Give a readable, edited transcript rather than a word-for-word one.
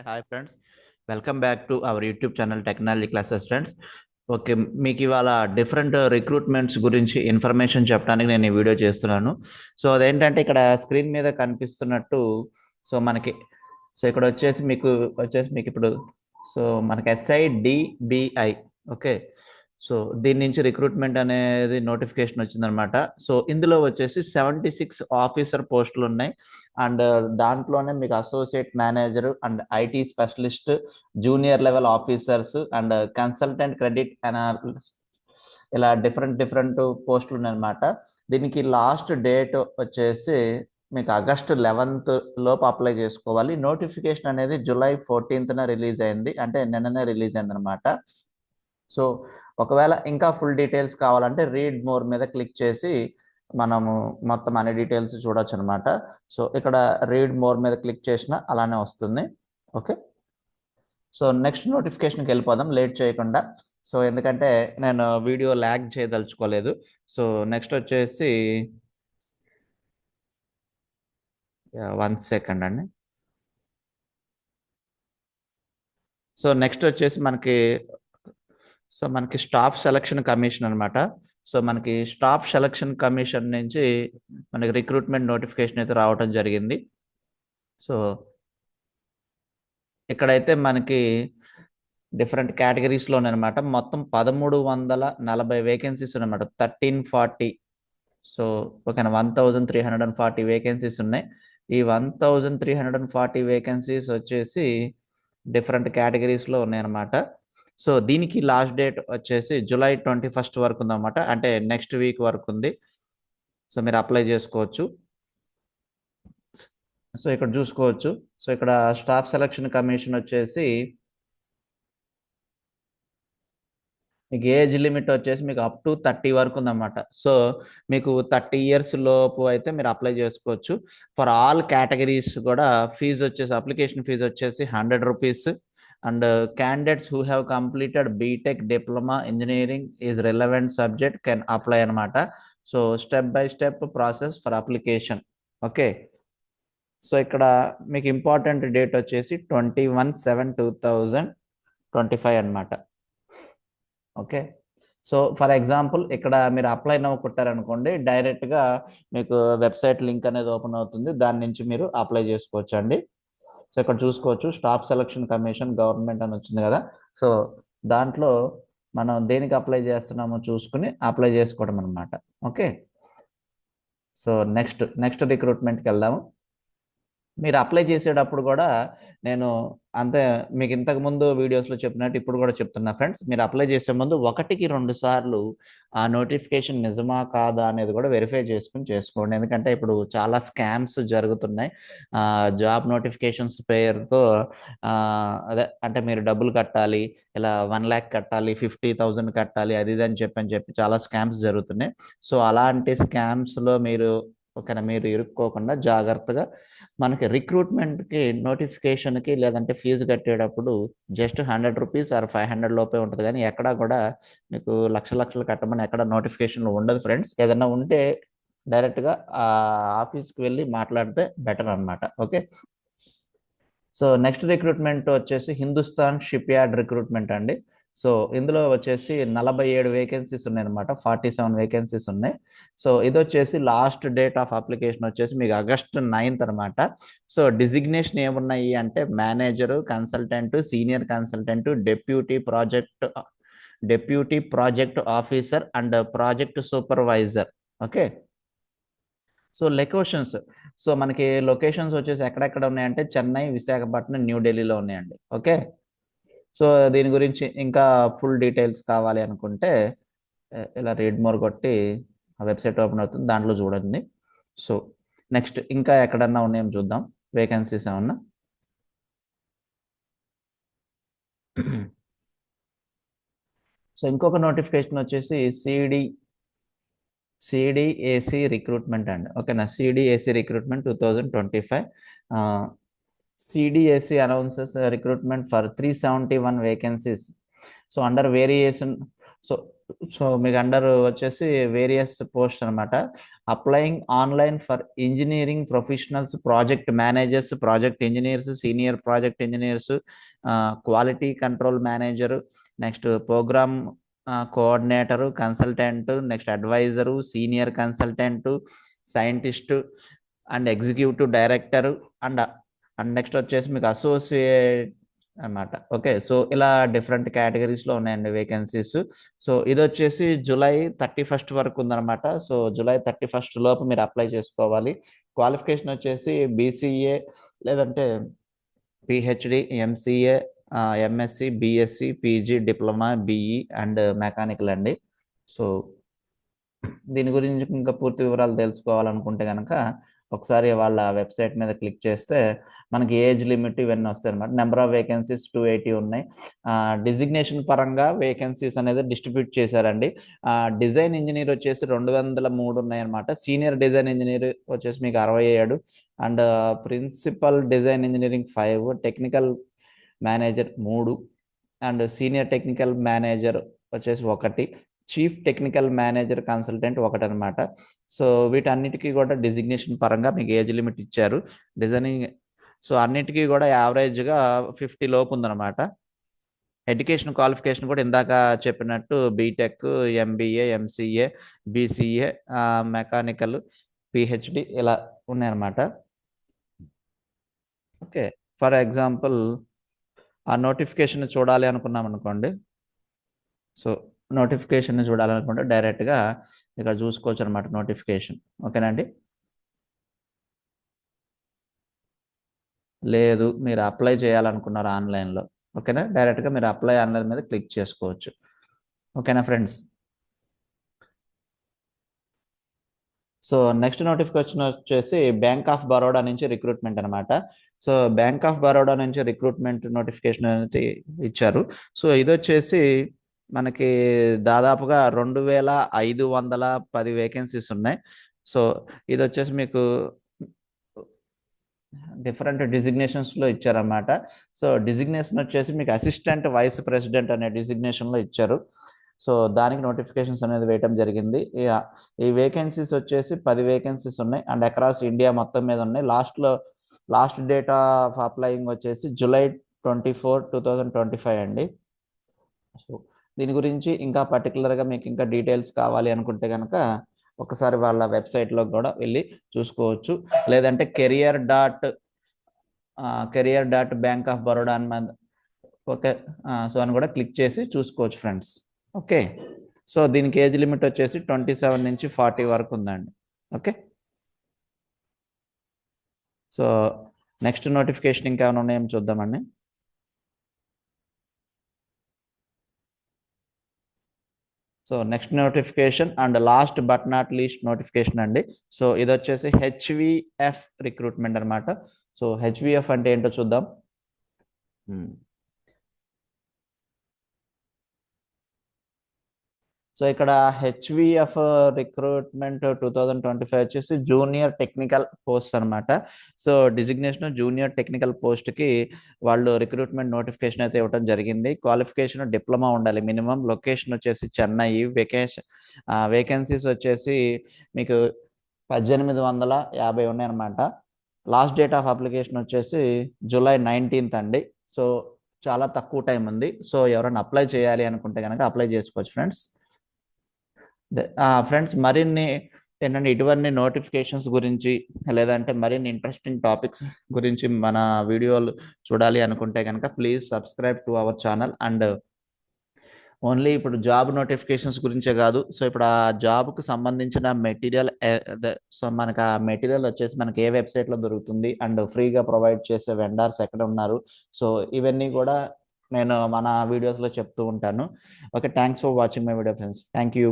Hi friends, welcome back to our YouTube channel technology classes friends. Okay, మీకు ఇవాళ different recruitments గురించి information చెప్పడానికి నేను ఈ వీడియో చేస్తున్నాను. సో అదేంటంటే ఇక్కడ స్క్రీన్ మీద కనిపిస్తున్నట్టు సో మనకి సో ఇక్కడ వచ్చేసి మీకు ఇప్పుడు సో మనకి SIDBI. ఓకే, సో దీని నుంచి రిక్రూట్మెంట్ అనేది నోటిఫికేషన్ వచ్చిందనమాట. సో ఇందులో వచ్చేసి 76 ఆఫీసర్ పోస్టులు ఉన్నాయి. అండ్ దాంట్లోనే మీకు associate manager and IT specialist, junior level officers and consultant credit analyst, ఇలా డిఫరెంట్ పోస్టులు ఉన్నాయన్నమాట. దీనికి లాస్ట్ డేట్ వచ్చేసి మీకు ఆగస్టు 11th లోపు అప్లై చేసుకోవాలి. నోటిఫికేషన్ అనేది జూలై 14th రిలీజ్ అయింది, అంటే నిన్ననే రిలీజ్ అయింది అనమాట. సో ఒకవేళ ఇంకా ఫుల్ డీటెయిల్స్ కావాలంటే రీడ్ మోర్ మీద క్లిక్ చేసి మనము మొత్తం అన్ని డీటెయిల్స్ చూడొచ్చు అనమాట. సో ఇక్కడ రీడ్ మోర్ మీద క్లిక్ చేసిన అలానే వస్తుంది. ఓకే, సో నెక్స్ట్ నోటిఫికేషన్కి వెళ్ళిపోదాం లేట్ చేయకుండా. సో ఎందుకంటే నేను వీడియో ల్యాగ్ చేయదలుచుకోలేదు. సో నెక్స్ట్ వచ్చేసి 1 సెకండ్ అండి. సో నెక్స్ట్ వచ్చేసి మనకి స్టాఫ్ సెలక్షన్ కమిషన్ అనమాట. సో మనకి స్టాఫ్ సెలక్షన్ కమిషన్ నుంచి మనకి రిక్రూట్మెంట్ నోటిఫికేషన్ అయితే రావటం జరిగింది. సో ఇక్కడైతే మనకి డిఫరెంట్ కేటగిరీస్లో అనమాట మొత్తం 1340 వేకెన్సీస్ అనమాట. 1340. సో ఓకేనా, 1340 వేకెన్సీస్ ఉన్నాయి. ఈ 1340 వేకెన్సీస్ వచ్చేసి డిఫరెంట్ కేటగిరీస్లో ఉన్నాయన్నమాట. సో దీనికి లాస్ట్ డేట్ వచ్చేసి జూలై 21st వరకు ఉందన్నమాట, అంటే నెక్స్ట్ వీక్ వరకు ఉంది. సో మీరు అప్లై చేసుకోవచ్చు. సో ఇక్కడ చూసుకోవచ్చు. సో ఇక్కడ స్టాఫ్ సెలక్షన్ కమిషన్ వచ్చేసి మీకు ఏజ్ లిమిట్ వచ్చేసి మీకు అప్ టు 30 వరకు ఉందన్నమాట. సో మీకు 30 years లోపు అయితే మీరు అప్లై చేసుకోవచ్చు. ఫర్ ఆల్ కేటగిరీస్ కూడా అప్లికేషన్ ఫీజు వచ్చేసి 100 rupees. And candidates who have completed BTech, diploma, engineering is relevant subject can apply అనమాట. So step by step process for application. Okay, so ఇక్కడ మీకు ఇంపార్టెంట్ డేట్ వచ్చేసి 21/7/2025 అనమాట. Okay, so for example ఇక్కడ మీరు apply now కొట్టారనుకోండి, డైరెక్ట్గా మీకు website link అనేది ఓపెన్ అవుతుంది, దాని నుంచి మీరు అప్లై చేసుకోవచ్చు అండి. సో ఇక్కడ చూసుకోవచ్చు స్టాఫ్ సెలక్షన్ కమిషన్ గవర్నమెంట్ అని వచ్చింది కదా. సో దాంట్లో మనం దేనికి అప్లై చేస్తున్నామో చూసుకుని అప్లై చేసుకోవడం అనమాట. ఓకే, సో నెక్స్ట్ రిక్రూట్మెంట్కి వెళ్దాము. మీరు అప్లై చేసేటప్పుడు కూడా నేను అంతే మీకు ఇంతకు ముందు వీడియోస్లో చెప్పినట్టు ఇప్పుడు కూడా చెప్తున్నా ఫ్రెండ్స్, మీరు అప్లై చేసే ముందు 1-2 సార్లు ఆ నోటిఫికేషన్ నిజమా కాదా అనేది కూడా వెరిఫై చేసుకోండి. ఎందుకంటే ఇప్పుడు చాలా స్కామ్స్ జరుగుతున్నాయి. జాబ్ నోటిఫికేషన్స్ పేరుతో అదే అంటే మీరు డబ్బులు కట్టాలి, ఇలా 1 lakh కట్టాలి, 50,000 కట్టాలి, అది ఇది అని చెప్పి చాలా స్కామ్స్ జరుగుతున్నాయి. సో అలాంటి స్కామ్స్లో మీరు ఇరుక్కోకుండా జాగ్రత్తగా మనకి రిక్రూట్మెంట్కి నోటిఫికేషన్కి లేదంటే ఫీజు కట్టేటప్పుడు జస్ట్ 100 రూపీస్ ఆర్ 500 లోపే ఉంటుంది, కానీ ఎక్కడా కూడా మీకు లక్షలు కట్టమని ఎక్కడ నోటిఫికేషన్లో ఉండదు ఫ్రెండ్స్. ఏదన్నా ఉంటే డైరెక్ట్గా ఆ ఆఫీస్కి వెళ్ళి మాట్లాడితే బెటర్ అనమాట. ఓకే, సో నెక్స్ట్ రిక్రూట్మెంట్ వచ్చేసి హిందుస్థాన్ షిప్ యార్డ్ రిక్రూట్మెంట్ అండి. సో ఇందులో వచ్చేసి 47 వేకెన్సీస్ ఉన్నాయి అనమాట. 47 వేకెన్సీస్ ఉన్నాయి. సో ఇది వచ్చేసి లాస్ట్ డేట్ ఆఫ్ అప్లికేషన్ వచ్చేసి మీకు ఆగస్టు 9th అనమాట. సో డిజిగ్నేషన్ ఏమున్నాయి అంటే manager, consultant, senior consultant, deputy project officer and project supervisor. Okay, so మనకి లొకేషన్స్ వచ్చేసి ఎక్కడెక్కడ ఉన్నాయంటే చెన్నై, విశాఖపట్నం, న్యూఢిల్లీలో ఉన్నాయండి. ఓకే, సో దీని గురించి ఇంకా ఫుల్ డీటెయిల్స్ కావాలి అనుకుంటే ఇలా రీడ్ మోర్ కొట్టి ఆ వెబ్సైట్ ఓపెన్ అవుతుంది, దాంట్లో చూడండి. సో నెక్స్ట్ ఇంకా ఎక్కడన్నా ఉన్నాయేమో చూద్దాం, వేకెన్సీస్ ఏమన్నా. సో ఇంకొక నోటిఫికేషన్ వచ్చేసి సిడిఏసి రిక్రూట్మెంట్ అండి. ఓకేనా, CDAC recruitment 2025. CDSC announces recruitment for 371 vacancies. So under variation so మీకు అండర్ వచ్చేసి వేరియస్ పోస్ట్ అనమాట. Applying online for engineering professionals, project managers, project engineers, senior project engineers, quality control manager, next programme coordinator, consultant, next advisor, senior consultant, scientist and executive director and next వచ్చేసి మీకు associate అన్నమాట. Okay, so ఇలా different కేటగిరీస్లో ఉన్నాయండి vacancies. So ఇది వచ్చేసి July 31 వరకు ఉందన్నమాట. సో జూలై 31 లోపు మీరు అప్లై చేసుకోవాలి. క్వాలిఫికేషన్ వచ్చేసి బీసీఏ లేదంటే PhD, MCA, MSc, BSc, PG, diploma, BE and mechanical అండి. సో దీని గురించి ఇంకా పూర్తి వివరాలు తెలుసుకోవాలనుకుంటే కనుక ఒకసారి వాళ్ళ వెబ్సైట్ మీద క్లిక్ చేస్తే మనకి ఏజ్ లిమిట్ ఇవన్నీ వస్తాయి అనమాట. నెంబర్ ఆఫ్ వేకెన్సీస్ 280 ఉన్నాయి. డిజిగ్నేషన్ పరంగా వేకెన్సీస్ అనేది డిస్ట్రిబ్యూట్ చేశారండి. డిజైన్ ఇంజనీర్ వచ్చేసి 203 ఉన్నాయి అనమాట. సీనియర్ డిజైన్ ఇంజనీర్ వచ్చేసి మీకు 67 and principal design engineering 5, technical manager 3 and senior technical manager వచ్చేసి 1, చీఫ్ టెక్నికల్ మేనేజర్ కన్సల్టెంట్ 1 అనమాట. సో వీటన్నిటికీ కూడా డిజిగ్నేషన్ పరంగా మీకు ఏజ్ లిమిట్ ఇచ్చారు. డిజైనింగ్ సో అన్నిటికీ కూడా యావరేజ్గా 50 లోపు ఉందన్నమాట. ఎడ్యుకేషన్ క్వాలిఫికేషన్ కూడా ఇందాక చెప్పినట్టు BTech, MBA, MCA, BCA, mechanical, PhD ఇలా ఉన్నాయన్నమాట. ఓకే, ఫర్ ఎగ్జాంపుల్ ఆ నోటిఫికేషన్ చూడాలి అనుకున్నాం అనుకోండి. సో నోటిఫికేషన్ చూడాలనుకుంటే డైరెక్ట్గా ఇక్కడ చూసుకోవచ్చు అనమాట నోటిఫికేషన్. ఓకేనండి. లేదు మీరు అప్లై చేయాలనుకున్నారు ఆన్లైన్లో, ఓకేనా, డైరెక్ట్గా మీరు అప్లై ఆన్లైన్ మీద క్లిక్ చేసుకోవచ్చు. ఓకేనా ఫ్రెండ్స్. సో నెక్స్ట్ నోటిఫికేషన్ వచ్చేసి బ్యాంక్ ఆఫ్ బరోడా నుంచి రిక్రూట్మెంట్ అనమాట. సో బ్యాంక్ ఆఫ్ బరోడా నుంచి రిక్రూట్మెంట్ నోటిఫికేషన్ అనేది ఇచ్చారు. సో ఇది వచ్చేసి మనకి దాదాపుగా 2510 వేకెన్సీస్ ఉన్నాయి. సో ఇది వచ్చేసి మీకు డిఫరెంట్ డిజిగ్నేషన్స్లో ఇచ్చారన్నమాట. సో డిజిగ్నేషన్ వచ్చేసి మీకు అసిస్టెంట్ వైస్ ప్రెసిడెంట్ అనే డిజిగ్నేషన్లో ఇచ్చారు. సో దానికి నోటిఫికేషన్స్ అనేది వేయటం జరిగింది. ఈ వేకెన్సీస్ వచ్చేసి 10 వేకెన్సీస్ ఉన్నాయి అండ్ అక్రాస్ ఇండియా మొత్తం మీద ఉన్నాయి. లాస్ట్ డేట్ ఆఫ్ అప్లయింగ్ వచ్చేసి జూలై 24, 2025 అండి. సో దీని గురించి ఇంకా పర్టికులర్గా మీకు ఇంకా డీటెయిల్స్ కావాలి అనుకుంటే కనుక ఒకసారి వాళ్ళ వెబ్సైట్లో కూడా వెళ్ళి చూసుకోవచ్చు. లేదంటే కెరియర్.బ్యాంక్ ఆఫ్ బరోడా అని ఓకే సో అని కూడా క్లిక్ చేసి చూసుకోవచ్చు ఫ్రెండ్స్. ఓకే, సో దీనికి ఏజ్ లిమిట్ వచ్చేసి 27 నుంచి 40 వరకు ఉందండి. ఓకే, సో నెక్స్ట్ నోటిఫికేషన్ ఇంకా ఏమైనా ఉన్నాయేమో చూద్దామండి. So next notification and last but not least notification అండి. సో ఇది వచ్చేసి హెచ్విఎఫ్ రిక్రూట్మెంట్ అనమాట. సో హెచ్విఎఫ్ అంటే ఏంటో చూద్దాం. సో ఇక్కడ హెచ్విఎఫ్ రిక్రూట్మెంట్ 2025 వచ్చేసి జూనియర్ టెక్నికల్ పోస్ట్ అనమాట. సో డిజిగ్నేషన్ జూనియర్ టెక్నికల్ పోస్ట్కి వాళ్ళు రిక్రూట్మెంట్ నోటిఫికేషన్ అయితే ఇవ్వడం జరిగింది. క్వాలిఫికేషన్ డిప్లొమా ఉండాలి మినిమం. లొకేషన్ వచ్చేసి చెన్నై. వేకెన్సీస్ వచ్చేసి మీకు 1850 ఉన్నాయన్నమాట. లాస్ట్ డేట్ ఆఫ్ అప్లికేషన్ వచ్చేసి జూలై 19 అండి. సో చాలా తక్కువ టైం ఉంది. సో ఎవరైనా అప్లై చేయాలి అనుకుంటే కనుక అప్లై చేసుకోవచ్చు ఫ్రెండ్స్. ఫ్రెండ్స్ మరిన్ని ఏంటంటే ఇటువంటి నోటిఫికేషన్స్ గురించి లేదంటే మరిన్ని ఇంట్రెస్టింగ్ టాపిక్స్ గురించి మన వీడియోలు చూడాలి అనుకుంటే కనుక please subscribe to our channel. And only ఇప్పుడు జాబ్ నోటిఫికేషన్స్ గురించే కాదు, సో ఇప్పుడు ఆ జాబ్కు సంబంధించిన మెటీరియల్, సో మనకు ఆ మెటీరియల్ వచ్చేసి మనకి ఏ వెబ్సైట్లో దొరుకుతుంది అండ్ ఫ్రీగా ప్రొవైడ్ చేసే వెండర్స్ ఎక్కడ ఉన్నారు, సో ఇవన్నీ కూడా నేను మన వీడియోస్లో చెప్తూ ఉంటాను. Okay, thanks for watching my video friends. Thank you.